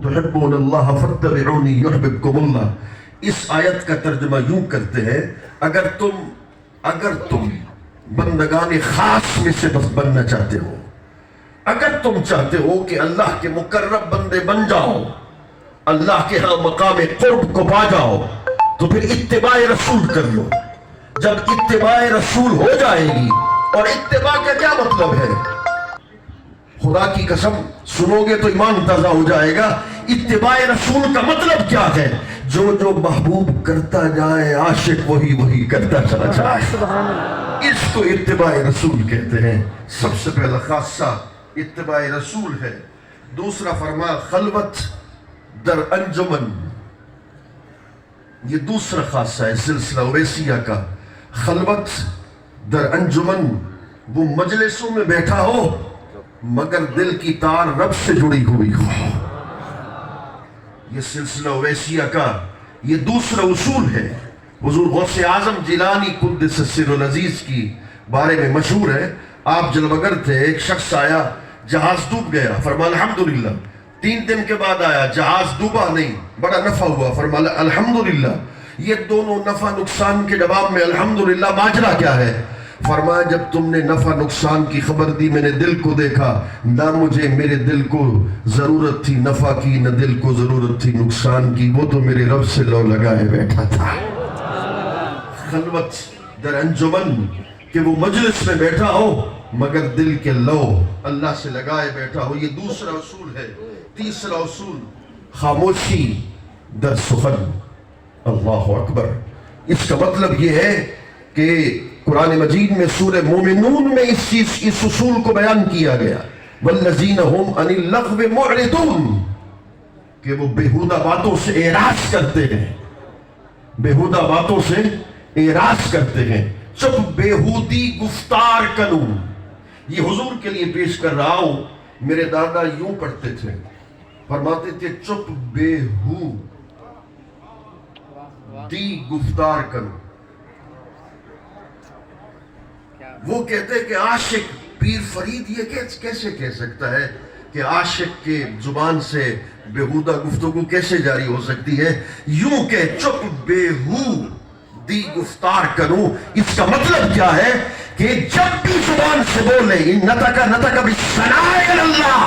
تحبون اللہ فاتبعونی یحببکم اللہ۔ اس آیت کا ترجمہ یوں کرتے ہیں، اگر تم بندگان خاص میں سے بس بننا چاہتے ہو، اگر تم چاہتے ہو کہ اللہ کے مقرب بندے بن جاؤ، اللہ کے ہاں مقام قرب کو پا جاؤ، تو پھر اتباع رسول کر لو۔ جب اتباع رسول ہو جائے گی، اور اتباع کا کیا مطلب ہے؟ خدا کی قسم سنو گے تو ایمان تازہ ہو جائے گا۔ اتباع رسول کا مطلب کیا ہے؟ جو جو محبوب کرتا جائے عاشق وہی کرتا چلا جائے، اس کو اتباع رسول کہتے ہیں۔ سب سے پہلا خاصہ اتباع رسول ہے۔ دوسرا فرما خلوت در انجمن، یہ دوسرا خاصہ ہے سلسلہ اویسیہ کا۔ خلوت در انجمن، وہ مجلسوں میں بیٹھا ہو مگر دل کی تار رب سے جڑی ہوئی ہو، یہ سلسلہ اویسیہ کا یہ دوسرا اصول ہے۔ حضور غوث اعظم جیلانی قدس السر العزیز کی بارے میں مشہور ہے، آپ جلوگر تھے، ایک شخص آیا، جہاز ڈوب گیا، فرمایا الحمدللہ۔ 3 دن کے بعد آیا، جہاز ڈوبا نہیں، بڑا نفع ہوا، فرمایا الحمدللہ۔ یہ دونوں نفع نقصان کے جواب میں الحمدللہ ماجرا کیا ہے؟ فرمایا جب تم نے نفع نقصان کی خبر دی میں نے دل کو دیکھا، نہ مجھے میرے دل کو ضرورت تھی نفع کی، نہ دل کو ضرورت تھی نقصان کی، وہ تو میرے رب سے لو لگائے بیٹھا تھا۔ خلوت در انجمن، کہ وہ مجلس میں بیٹھا ہو مگر دل کے لو اللہ سے لگائے بیٹھا ہو، یہ دوسرا اصول ہے۔ تیسرا اصول خاموشی در سخن، اللہ اکبر۔ اس کا مطلب یہ ہے کہ قرآن مجید میں سورہ مومنون میں اس اصول کو بیان کیا گیا، والذین هم عن اللغو معرضون، کہ وہ بیہودہ باتوں سے اعراض کرتے ہیں، بیہودہ باتوں سے اعراض کرتے ہیں۔ چپ بیہودی گفتار کنوں، یہ حضور کے لیے پیش کر رہا ہوں۔ میرے دادا یوں پڑھتے تھے، فرماتے تھے چپ بیہودی گفتار کنوں۔ وہ کہتے کہ عاشق پیر فرید یہ کیسے کہہ سکتا ہے کہ عاشق کے زبان سے بیہودہ گفتگو کیسے جاری ہو سکتی ہے؟ یوں کہ چپ بیہودی گفتار کروں، اس کا مطلب کیا ہے کہ جب بھی زبان سے بولے نطق بالثناء علی اللہ،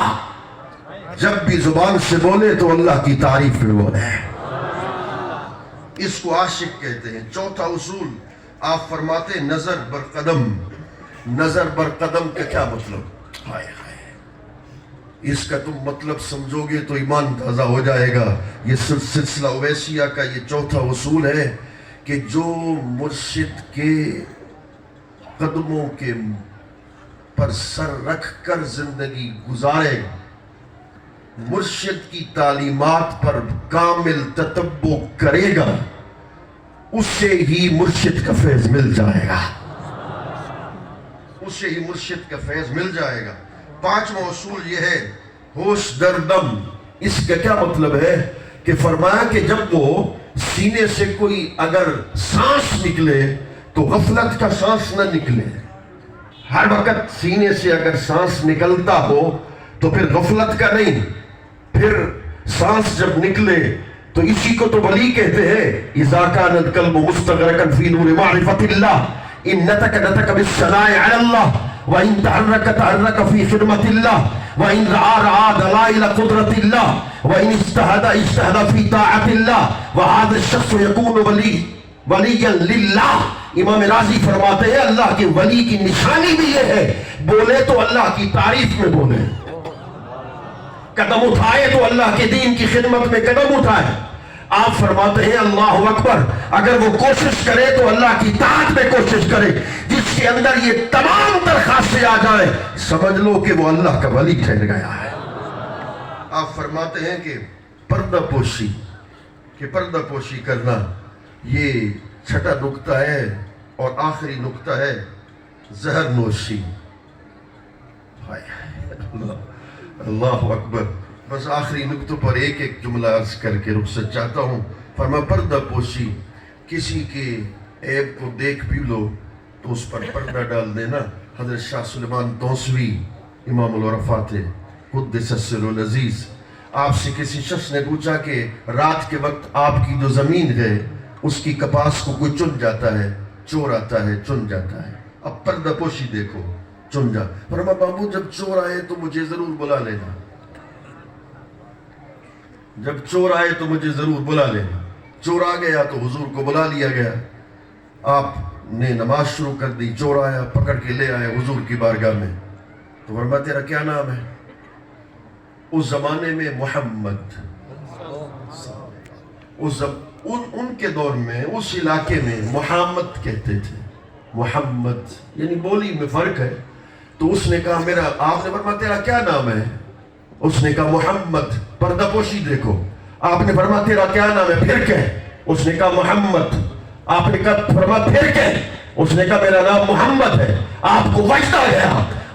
جب بھی زبان سے بولے تو اللہ کی تعریف میں بولے، اس کو عاشق کہتے ہیں۔ چوتھا اصول آپ فرماتے نظر بر قدم۔ نظر بر قدم کا کیا مطلب؟ ہائے ہائے، اس کا تم مطلب سمجھو گے تو ایمان تازہ ہو جائے گا۔ یہ سلسلہ اویسیہ کا یہ چوتھا اصول ہے کہ جو مرشد کے قدموں کے پر سر رکھ کر زندگی گزارے، مرشد کی تعلیمات پر کامل تتبع کرے گا، اسے ہی مرشد کا فیض مل جائے گا، اسے ہی مرشد کا فیض مل جائے گا۔ پانچواں اصول یہ ہے ہوش در دم۔ اس کا کیا مطلب ہے کہ فرمایا کہ جب وہ سینے سے کوئی اگر سانس نکلے تو غفلت کا سانس نہ نکلے۔ ہر وقت سینے سے اگر سانس نکلتا ہو تو پھر غفلت کا نہیں، پھر سانس جب نکلے تو اسی کو تو ولی کہتے ہیں، اذا کان القلب مستغرقا فی نور معرفت اللہ ان نطق بالثناء علی اللہ وان تحرک فی خدمت اللہ وان رعا دلائل قدرت اللہ وان اجتہد فی طاعت اللہ وهذا الشخص یکون ولیا للہ۔ امام راضی فرماتے ہیں اللہ کے ولی کی نشانی بھی یہ ہے، بولے تو اللہ کی تعریف میں بولے، قدم اٹھائے تو اللہ کے دین کی خدمت میں قدم اٹھائے۔ آپ فرماتے ہیں اللہ اکبر، اگر وہ کوشش کرے تو اللہ کی طاعت میں کوشش کرے، جس کے اندر یہ تمام درخواستیں آ جائیں، سمجھ لو کہ وہ اللہ کا ولی ٹھہر گیا ہے۔ آپ فرماتے ہیں کہ پردہ پوشی کرنا یہ چھٹا نقطہ ہے، اور آخری نقطہ ہے زہر نوشی۔ اللہ اکبر۔ بس آخری نقطوں پر ایک جملہ عرض کر کے رخصت چاہتا ہوں۔ فرمایا پردہ پوشی، کسی کے عیب کو دیکھ بھی لو تو اس پر پردہ ڈال دینا۔ حضرت شاہ سلیمان توسوی امام العرفات قدس السر العزیز، آپ سے کسی شخص نے پوچھا کہ رات کے وقت آپ کی جو زمین ہے اس کی کپاس کو کوئی چن جاتا ہے، چور آتا ہے چن جاتا ہے، اب پردہ پوشی دیکھو، چن جا. فرمایا بابو جب چور آئے تو مجھے ضرور بلا لینا، جب چور آئے تو مجھے ضرور بلا لینا. چور آ گیا تو حضور کو بلا لیا گیا، آپ نے نماز شروع کر دی. چور آیا، پکڑ کے لے آئے حضور کی بارگاہ میں. تو فرمایا تیرا کیا نام ہے؟ اس زمانے میں محمد، ان کے دور میں اس علاقے میں محمد کہتے تھے، محمد یعنی بولی میں فرق ہے. تو اس نے کہا میرا، آپ نے فرمایا تیرا کیا نام ہے؟ اس نے کہا محمد. پردہ پوشی دیکھو. آپ نے فرمایا تیرا کیا نام ہے؟ پھر کہ اس نے کہا محمد. آپ نے کہا فرمایا پھر کہ اس نے کہا میرا نام محمد ہے. آپ کو وجد آ گیا.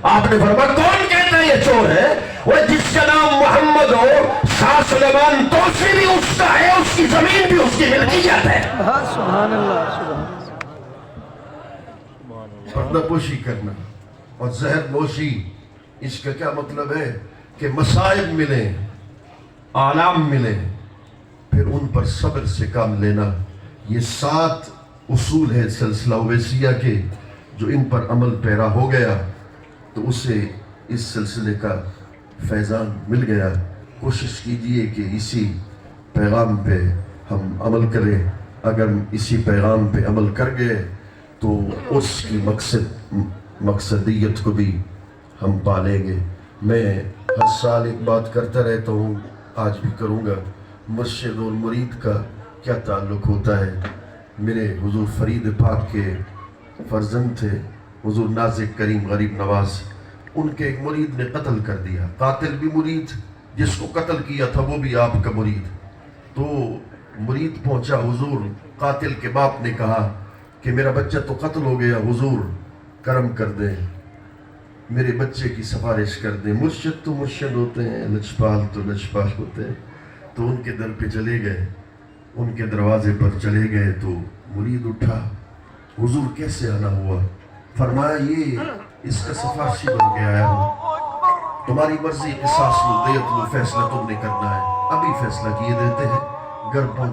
آپ نے فرمایا کون کہتا ہے یہ چور ہے؟ وہ جس کا نام محمد ہو، شاہ سلیمان توسی بھی اس کا ہے، اس کی زمین بھی اس کی ملکیت ہے. سبحان اللہ، سبحان اللہ. پردہ پوشی کرنا اور زہر نوشی، اس کا کیا مطلب ہے؟ کہ مصائب ملیں، آلام ملیں، پھر ان پر صبر سے کام لینا. یہ 7 اصول ہے سلسلہ اویسیہ کے، جو ان پر عمل پیرا ہو گیا تو اسے اس سلسلے کا فیضان مل گیا. کوشش کیجئے کہ اسی پیغام پہ ہم عمل کریں. اگر اسی پیغام پہ عمل کر گئے تو اس کی مقصدیت کو بھی ہم پالیں گے. میں ہر سال ایک بات کرتا رہتا ہوں، آج بھی کروں گا. مرشد اور مرید کا کیا تعلق ہوتا ہے؟ میرے حضور فرید پاک کے فرزند تھے حضور نازک کریم غریب نواز. ان کے ایک مرید نے قتل کر دیا. قاتل بھی مرید، جس کو قتل کیا تھا وہ بھی آپ کا مرید. تو مرید پہنچا حضور. قاتل کے باپ نے کہا کہ میرا بچہ تو قتل ہو گیا، حضور کرم کر دیں، میرے بچے کی سفارش کر دیں. مرشد تو مرشد ہوتے ہیں، لچپال تو لچپال ہوتے ہیں. تو ان کے در پہ چلے گئے، ان کے دروازے پر چلے گئے. تو مرید اٹھا، حضور کیسے آنا ہوا؟ فرمایا یہ اس کا سفارشی بن کے آیا ہوں، تمہاری مرضی، قصاص لو، دیت لو، فیصلہ تم نے کرنا ہے. ابھی فیصلہ کیے دیتے ہیں. گھر پہنچا